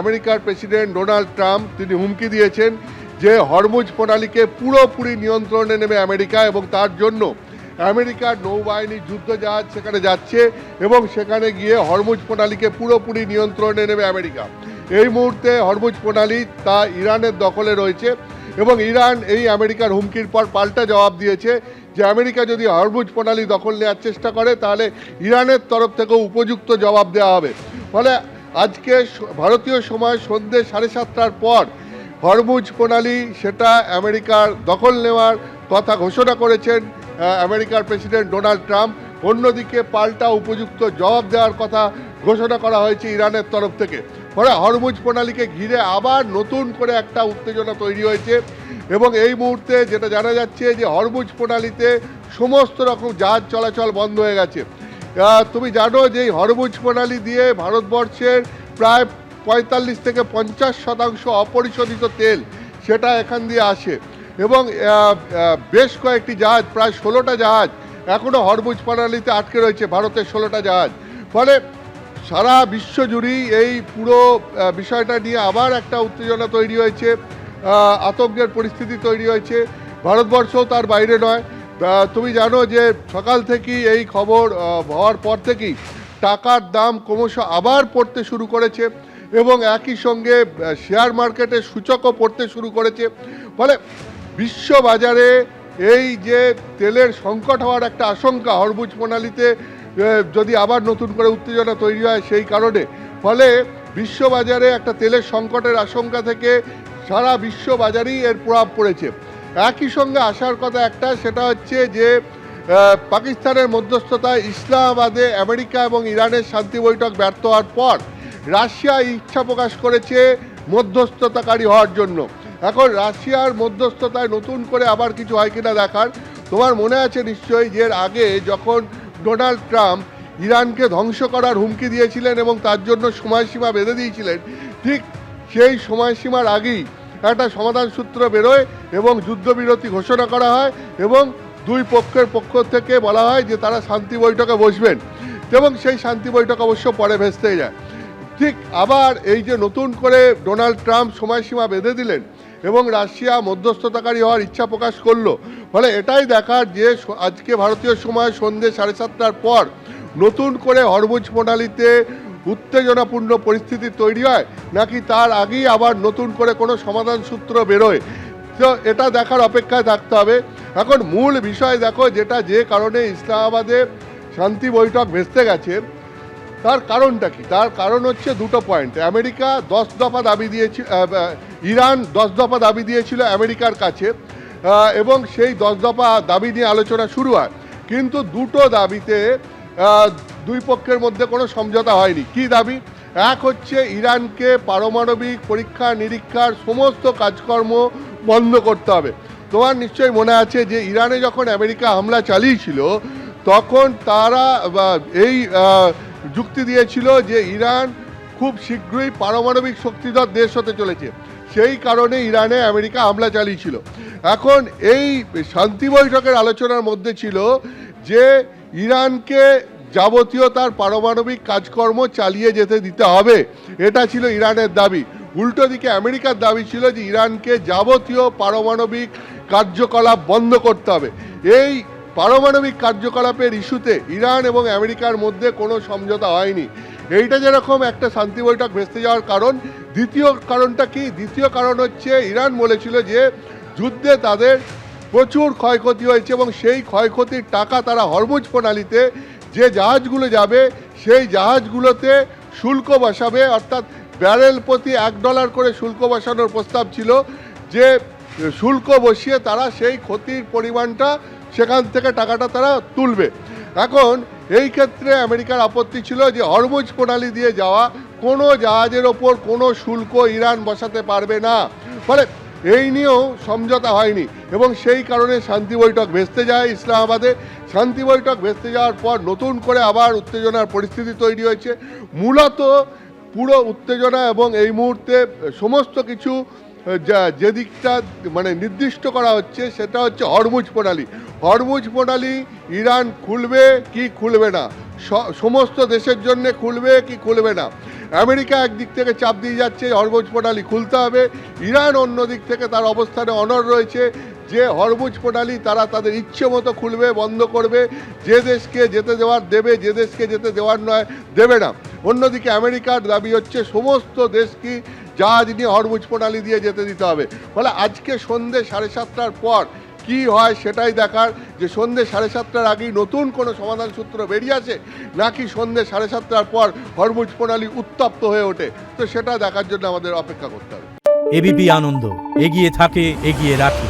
আমেরিকার president Donald Trump তিনি হুমকি দিয়েছেন যে হরমুজ প্রণালীকে পুরোপুরি নিয়ন্ত্রণে নেবে আমেরিকা, এবং তার জন্য আমেরিকার নৌবাহিনী যুদ্ধজাহাজ সেখানে যাচ্ছে এবং সেখানে গিয়ে হরমুজ প্রণালীকে পুরোপুরি নিয়ন্ত্রণে নেবে আমেরিকা। এই মুহূর্তে হরমুজ প্রণালী তা ইরানের দখলে রয়েছে এবং ইরান এই আমেরিকার হুমকির পর পাল্টা জবাব দিয়েছে যে আমেরিকা যদি হরমুজ প্রণালী দখল নেওয়ার চেষ্টা করে তাহলে ইরানের তরফ থেকেও উপযুক্ত জবাব দেওয়া হবে। ফলে আজকে ভারতীয় সময় সন্ধ্যে 7:30টার পর হরমুজ প্রণালী সেটা আমেরিকার দখল নেওয়ার কথা ঘোষণা করেছেন আমেরিকার প্রেসিডেন্ট ডোনাল্ড ট্রাম্প। অন্যদিকে পাল্টা উপযুক্ত জবাব দেওয়ার কথা ঘোষণা করা হয়েছে ইরানের তরফ থেকে। ফলে হরমুজ প্রণালীকে ঘিরে আবার নতুন করে একটা উত্তেজনা তৈরি হয়েছে এবং এই মুহূর্তে যেটা জানা যাচ্ছে যে হরমুজ প্রণালীতে সমস্ত রকম জাহাজ চলাচল বন্ধ হয়ে গেছে। তুমি জানো যে এই হরমুজ প্রণালী দিয়ে ভারতবর্ষের প্রায় 45 থেকে 50% অপরিশোধিত তেল সেটা এখান দিয়ে আসে এবং বেশ কয়েকটি জাহাজ, প্রায় 16টা জাহাজ এখনও হরমুজ প্রণালীতে আটকে রয়েছে, ভারতের 16টা জাহাজ। ফলে সারা বিশ্ব জুড়েই এই পুরো বিষয়টা নিয়ে আবার একটা উত্তেজনা তৈরি হয়েছে, আতঙ্কের পরিস্থিতি তৈরি হয়েছে। ভারতবর্ষও তার বাইরে নয়। তুমি জানো যে সকাল থেকেই এই খবর হওয়ার পর থেকেই টাকার দাম ক্রমশ আবার পড়তে শুরু করেছে এবং একই সঙ্গে শেয়ার মার্কেটের সূচকও পড়তে শুরু করেছে। ফলে বিশ্ব বাজারে এই যে তেলের সংকট হওয়ার একটা আশঙ্কা হরমুজ প্রণালীতে যদি আবার নতুন করে উত্তেজনা তৈরি হয় সেই কারণে, ফলে বিশ্ববাজারে একটা তেলের সংকটের আশঙ্কা থেকে সারা বিশ্ব বাজারেই এর প্রভাব পড়েছে। একই সঙ্গে আসার কথা একটা, সেটা হচ্ছে যে পাকিস্তানের মধ্যস্থতায় ইসলামাবাদে আমেরিকা এবং ইরানের শান্তি বৈঠক ব্যর্থ হওয়ার পর রাশিয়া ইচ্ছা প্রকাশ করেছে মধ্যস্থতাকারী হওয়ার জন্য। এখন রাশিয়ার মধ্যস্থতায় নতুন করে আবার কিছু হয় কিনা দেখার। তোমার মনে আছে নিশ্চয়ই যে এর আগে যখন ডোনাল্ড ট্রাম্প ইরানকে ধ্বংস করার হুমকি দিয়েছিলেন এবং তার জন্য সময়সীমা বেঁধে দিয়েছিলেন, ঠিক সেই সময়সীমার আগেই একটা সমাধান সূত্র বেরোয় এবং যুদ্ধবিরতি ঘোষণা করা হয় এবং দুই পক্ষের পক্ষ থেকে বলা হয় যে তারা শান্তি বৈঠকে বসবেন এবং সেই শান্তি বৈঠক অবশ্য পরে ভেস্তে যায়। ঠিক আবার এই যে নতুন করে ডোনাল্ড ট্রাম্প সময়সীমা বেঁধে দিলেন এবং রাশিয়া মধ্যস্থতাকারী হওয়ার ইচ্ছা প্রকাশ করলো। ফলে এটাই দেখার যে আজকে ভারতীয় সময় সন্ধ্যে 7:30টার পর নতুন করে হরমুজ প্রণালীতে উত্তেজনাপূর্ণ পরিস্থিতি তৈরি হয় নাকি তার আগেই আবার নতুন করে কোনো সমাধান সূত্র বেরোয়। তো এটা দেখার অপেক্ষায় থাকতে হবে। এখন মূল বিষয় দেখো, যেটা যে কারণে ইসলামাবাদে শান্তি বৈঠক ভেস্তে গেছে তার কারণটা কি? তার কারণ হচ্ছে দুটো পয়েন্ট। আমেরিকা 10 দফা দাবি দিয়েছিল, ইরান 10 দফা দাবি দিয়েছিল আমেরিকার কাছে এবং সেই 10 দফা দাবি নিয়ে আলোচনা শুরু হয়, কিন্তু দুটো দাবিতে দুই পক্ষের মধ্যে কোনো সমঝোতা হয়নি। কি দাবি? এক হচ্ছে ইরানকে পারমাণবিক পরীক্ষা নিরীক্ষার সমস্ত কাজকর্ম বন্ধ করতে হবে। তোমার নিশ্চয়ই মনে আছে যে ইরানে যখন আমেরিকা হামলা চালিয়েছিল তখন তারা এই যুক্তি দিয়েছিল যে ইরান খুব শীঘ্রই পারমাণবিক শক্তিধর দেশ হতে চলেছে, সেই কারণে ইরানে আমেরিকা হামলা চালিয়েছিল। এখন এই শান্তি বৈঠকের আলোচনার মধ্যে ছিল যে ইরানকে যাবতীয় তার পারমাণবিক কাজকর্ম চালিয়ে যেতে দিতে হবে, এটা ছিল ইরানের দাবি। উল্টো দিকে আমেরিকার দাবি ছিল যে ইরানকে যাবতীয় পারমাণবিক কার্যকলাপ বন্ধ করতে হবে। এই পারমাণবিক কার্যকলাপের ইস্যুতে ইরান এবং আমেরিকার মধ্যে কোনো সমঝোতা হয়নি। এইটা যেরকম একটা শান্তি বৈঠক ভেস্তে যাওয়ার কারণ, দ্বিতীয় কারণটা কি? দ্বিতীয় কারণ হচ্ছে ইরান বলেছিল যে যুদ্ধে তাদের প্রচুর ক্ষয়ক্ষতি হয়েছে এবং সেই ক্ষয়ক্ষতির টাকা তারা হরমুজ প্রণালীতে যে জাহাজগুলো যাবে সেই জাহাজগুলোতে শুল্ক বসাবে, অর্থাৎ ব্যারেল প্রতি $1 করে শুল্ক বসানোর প্রস্তাব ছিল, যে শুল্ক বসিয়ে তারা সেই ক্ষতির পরিমাণটা সেখান থেকে টাকাটা তারা তুলবে। এখন এই ক্ষেত্রে আমেরিকার আপত্তি ছিল যে হরমুজ প্রণালী দিয়ে যাওয়া কোনো জাহাজের ওপর কোনো শুল্ক ইরান বসাতে পারবে না। ফলে এই নিয়েও সমঝোতা হয়নি এবং সেই কারণে শান্তি বৈঠক ভেস্তে যায় ইসলামাবাদে। শান্তি বৈঠক ভেস্তে যাওয়ার পর নতুন করে আবার উত্তেজনার পরিস্থিতি তৈরি হয়েছে। মূলত পুরো উত্তেজনা এবং এই মুহূর্তে সমস্ত কিছু যে দিকটা মানে নির্দিষ্ট করা হচ্ছে সেটা হচ্ছে হরমুজ প্রণালী। হরমুজ প্রণালী ইরান খুলবে কি খুলবে না। সমস্ত দেশের জন্য খুলবে কি খুলবে না। আমেরিকা একদিক থেকে চাপ দিয়ে যাচ্ছে হরমুজ প্রণালী খুলতে হবে, ইরান অন্য দিক থেকে তার অবস্থানে অনড় রয়েছে যে হরমুজ প্রণালী তারা তাদের ইচ্ছে মতো খুলবে, বন্ধ করবে, যে দেশকে যেতে দেওয়ার দেবে, যে দেশকে যেতে দেওয়ার নয় দেবে না। অন্যদিকে আমেরিকার দাবি হচ্ছে সমস্ত দেশকে জাহাজ নিয়ে হরমুজ প্রণালী দিয়ে যেতে দিতে হবে। ফলে আজকে সন্ধ্যে 7:30টার পর কি হয় সেটাই দেখার, যে সন্ধ্যে 7:30টার আগেই নতুন কোনো সমাধান সূত্র বেরিয়ে আসে, নাকি সন্ধ্যে 7:30টার পর হরমুজ প্রণালী উত্তপ্ত হয়ে ওঠে। তো সেটা দেখার জন্য আমাদের অপেক্ষা করতে হবে। এবিপি আনন্দ, এগিয়ে থাকে, এগিয়ে রাখে।